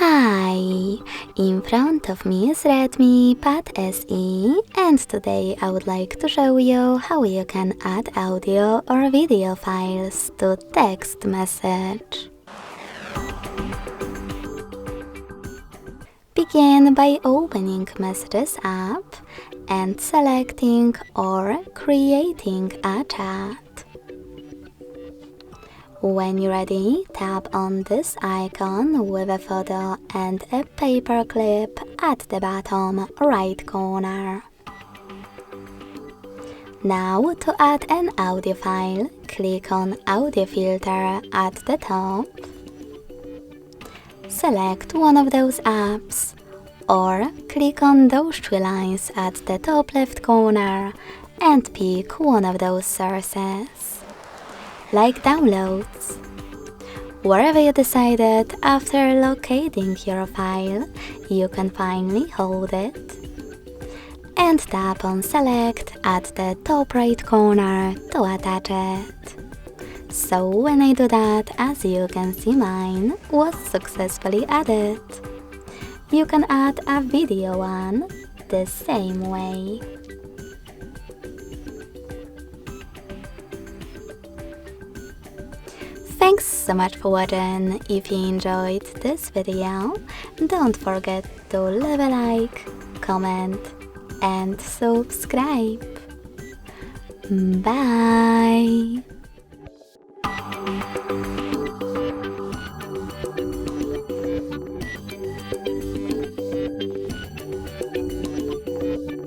Hi! In front of me is Redmi Pad SE, and today I would like to show you how you can add audio or video files to text message. Begin by opening Messages app and selecting or creating a chat. When you're ready, tap on this icon with a photo and a paper clip at the bottom right corner. Now, to add an audio file, click on Audio Filter at the top. Select one of those apps, or click on those three lines at the top left corner and pick one of those sources, like Downloads. Wherever you decided, after locating your file, you can finally hold it and tap on Select at the top right corner to attach it. So when I do that, as you can see, mine was successfully added. You can add a video one the same way. Thanks so much for watching. If you enjoyed this video, don't forget to leave a like, comment and subscribe. Bye!